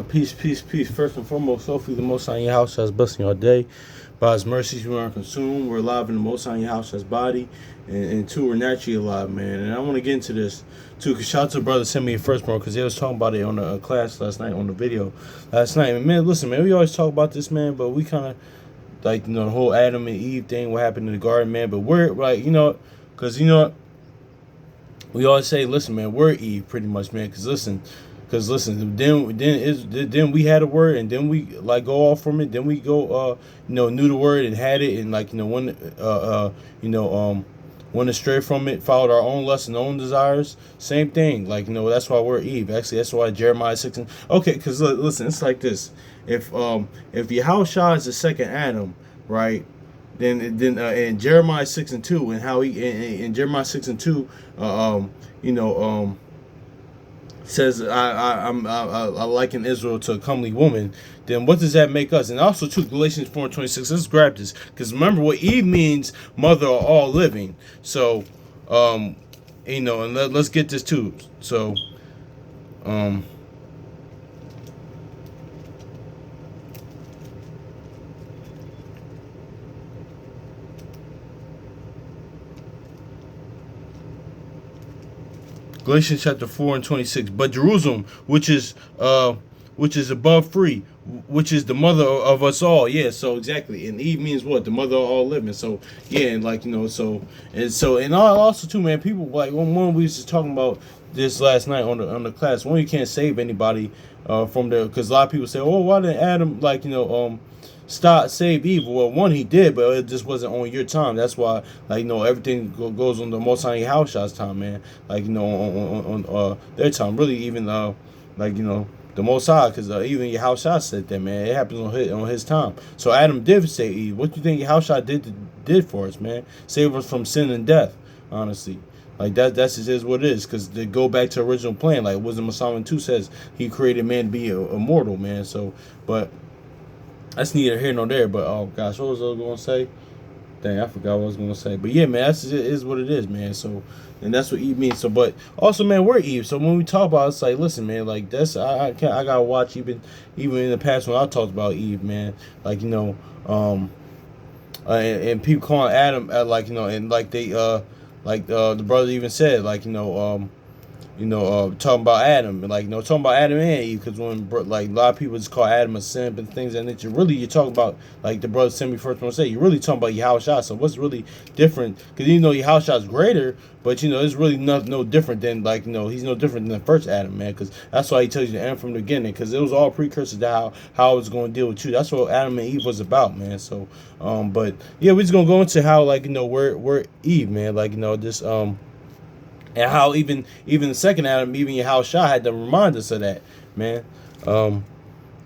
Peace, peace, peace. First and foremost, hopefully the Most High in your house has blessing your day. By His mercies, we aren't consumed. We're alive in the Most High in your house has body, and two, we're naturally alive, man. And I want to get into this too. Cause shout out to the brother sent me a first, bro, because they was talking about it on the class last night on the video last night. And man, listen, man, we always talk about this, man, but we kind of like the whole Adam and Eve thing, what happened in the garden, man. But we're like, because we always say, listen, man, we're Eve, pretty much, man. Because listen, then we had a word, and then we like go off from it. Then we go, knew the word and had it, and like went astray from it, followed our own lust and own desires. Same thing, like that's why we're Eve. Actually, that's why Jeremiah 6. Okay, because listen, it's like this. If Yahushua is the second Adam, right? Then in Jeremiah 6:2, and how he in Jeremiah 6:2, says I liken Israel to a comely woman. Then what does that make us? And also too, Galatians 4:26. Let's grab this, because remember what Eve means, mother of all living. So, and let's get this too. So, Galatians chapter 4:26. But Jerusalem, which is above free, which is the mother of us all. Yeah, so exactly. And Eve means what? The mother of all living. So yeah, and and also too, man, people like when we was just talking about this last night on the class, when you can't save anybody from there, because a lot of people say, oh, why didn't Adam save Eve? Well, one, he did, but it just wasn't on your time. That's why, everything goes on the Most High Yahushua's time, man. On their time, really, even the Most High, because even Yahushua said that, man. It happens on his time. So Adam did save Eve. What do you think Yahushua did for us, man? Save us from sin and death, honestly. Like that's just is what it is, because they go back to original plan. Like Wisdom of Solomon 2 says, he created man to be immortal, man. So, but that's neither here nor there. But oh gosh, what was I going to say? Dang, I forgot what I was going to say. But yeah, man, that's it is what it is, man. So, and that's what Eve means. So, but also, man, we're Eve. So when we talk about it, it's like, listen, man, like that's I gotta watch even in the past when I talked about Eve, man. And people calling Adam and like they the brother even said talking about Adam, and talking about Adam and Eve, because when a lot of people just call Adam a simp and things like that nature. Really, you're talking about, like the brother sent me first one to say, you're really talking about Yahushua. So what's really different? Because Yahushua is greater, but it's really no different than he's no different than the first Adam, man. Because that's why he tells you to end from the beginning, because it was all precursors to how I was going to deal with you. That's what Adam and Eve was about, man. So, but yeah, we're just gonna go into how we're Eve, man. And how even the second Adam, even Yahushua had to remind us of that, man.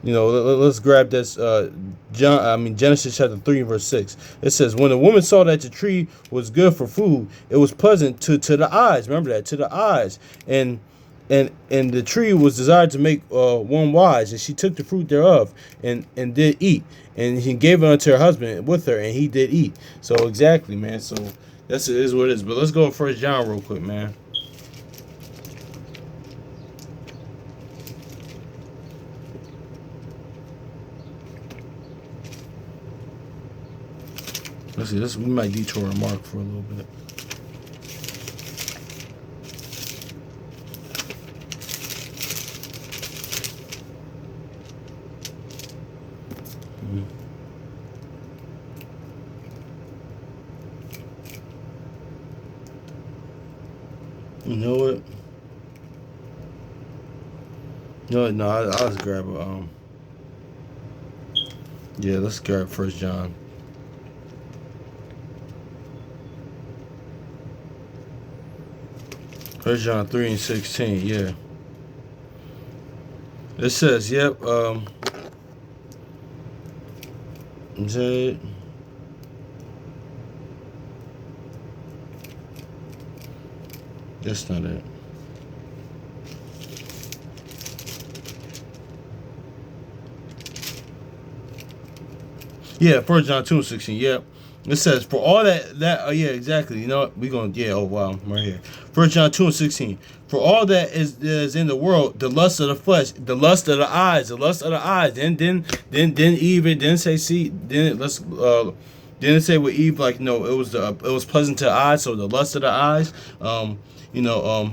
Let's grab this. Genesis chapter 3 verse 6. It says, when the woman saw that the tree was good for food, it was pleasant to the eyes. Remember that, to the eyes, and the tree was desired to make one wise, and she took the fruit thereof and did eat, and he gave it unto her husband with her, and he did eat. So exactly, man. So that's it is what it is. But let's go to 1 John real quick, man. Let's see. We might detour and mark for a little bit. You know what? No, I'll just grab a yeah, let's grab 1 John. First John 3:16, yeah. It says, yep, is that it? That's not it. Yeah, 1 John 2:16, yep. It says, for all that oh yeah, exactly. You know what? We gonna oh wow, I'm right here. 1 John 2:16. For all that is in the world, the lust of the flesh, the lust of the eyes, the lust of the eyes. Then Eve, it didn't say see, didn't say with Eve, like, no, it was pleasant to the eyes, so the lust of the eyes, you know,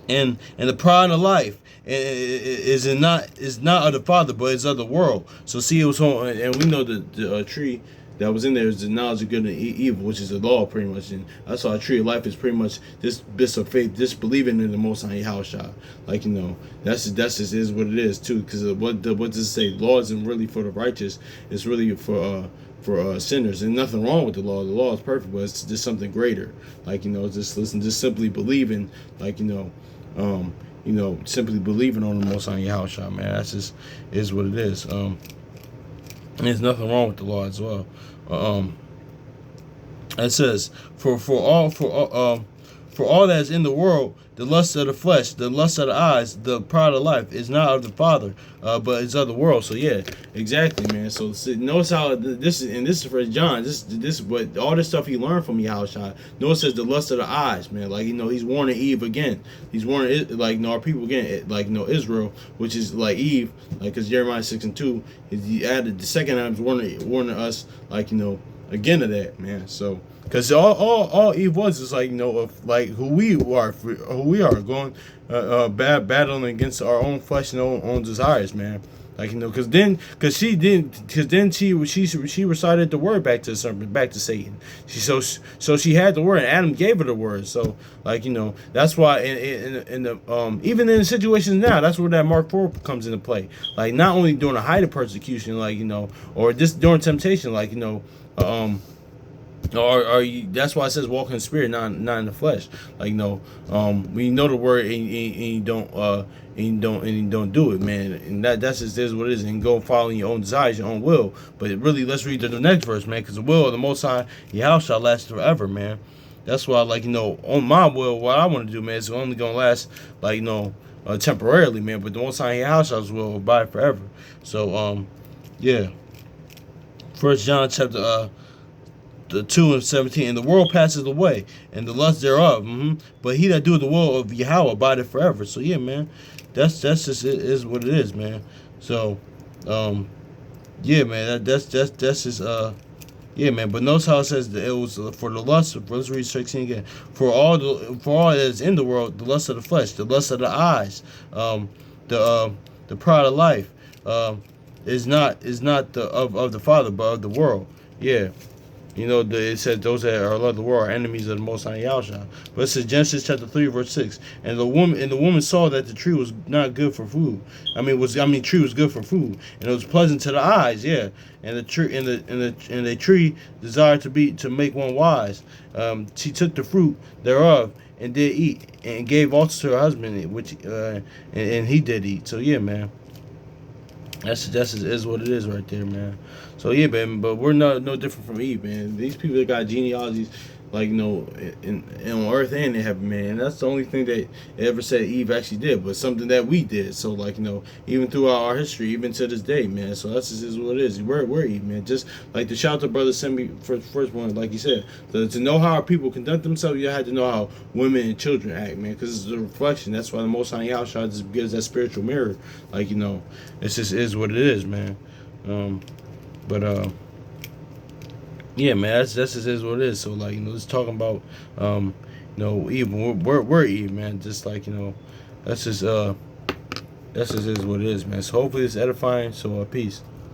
and the pride of life is not of the Father, but it's of the world. So see, it was on, and we know the tree that was in there is the knowledge of good and evil, which is the law, pretty much. And that's why a tree of life is pretty much this bit of faith, just believing in the Most High Yahushua. Like, you know, that's just is what it is too. Because what does it say? Law isn't really for the righteous; it's really for sinners. And nothing wrong with the law. The law is perfect, but it's just something greater. Like, you know, just simply believing. Like, simply believing on the Most High Yahushua, man. That's just is what it is. And there's nothing wrong with the law as well. It says, for all that is in the world, the lust of the flesh, the lust of the eyes, the pride of life is not of the Father, but it's of the world. So yeah, exactly, man. So notice how this is for John. This what all this stuff he learned from Yahushua. Notice says the lust of the eyes, man. Like, you know, he's warning Eve again. He's warning our people again, like, you know, Israel, which is like Eve, like, because Jeremiah 6:2, he added the second time warning us, like, you know, again of that, man. So. Because all Eve was is, like, you know, of like who we are going battling against our own flesh and own desires, man. Like, you know, because she recited the word back to the serpent, back to Satan. So she had the word, and Adam gave her the word. So, like, you know, that's why in the even in the situations now, that's where that Mark 4 comes into play. Like, not only during the height of persecution, like, you know, or just during temptation, like, you know, or that's why it says walk in the spirit, not in the flesh. Like, you know, when you know the word and you don't do it, man, and that's just is what it is, and go following your own desires, your own will. But really, let's read the next verse, man, because the will of the Most High Yahweh shall last forever, man. That's why, like, you know, on my will, what I want to do, man, is only gonna last, like, you know, temporarily, man. But the Most High Yahweh shall's will abide forever. So yeah. 1 John chapter 2:17, and the world passes away, and the lust thereof. But he that doeth the will of Yahweh abideth forever. So yeah, man, that's just it is what it is, man. So, yeah, man, that's just yeah, man. But notice how it says that it was for the lust. Let's read 16 again. For all that is in the world, the lust of the flesh, the lust of the eyes, the pride of life, is not the of the Father, but of the world. Yeah. You know, it said those that are of the world are enemies of the Most High Yahushua. But it says Genesis chapter 3, verse 6. And the woman saw that the tree was not good for food. Tree was good for food, and it was pleasant to the eyes. Yeah, and the tree and the tree desired to make one wise. She took the fruit thereof and did eat, and gave also to her husband, which and he did eat. So yeah, man. That's is what it is right there, man. So yeah, man. But we're no different from Eve, man. These people that got genealogies, like, you know, in on earth and in heaven, man. That's the only thing that it ever said Eve actually did, but something that we did. So, like, you know, even throughout our history, even to this day, man. So that's just is what it is. We're Eve, man. Just like the Shelter brothers sent me for the first one, like you said, to know how our people conduct themselves, you had to know how women and children act, man, because it's a reflection. That's why the Most High Yahshua just gives that spiritual mirror. Like, you know, it's just is what it is, man. Yeah, man, that's just is what it is. So, like, you know, just talking about, you know, Eve. We're Eve, man. Just like, you know, that's just is what it is, man. So hopefully it's edifying. So peace.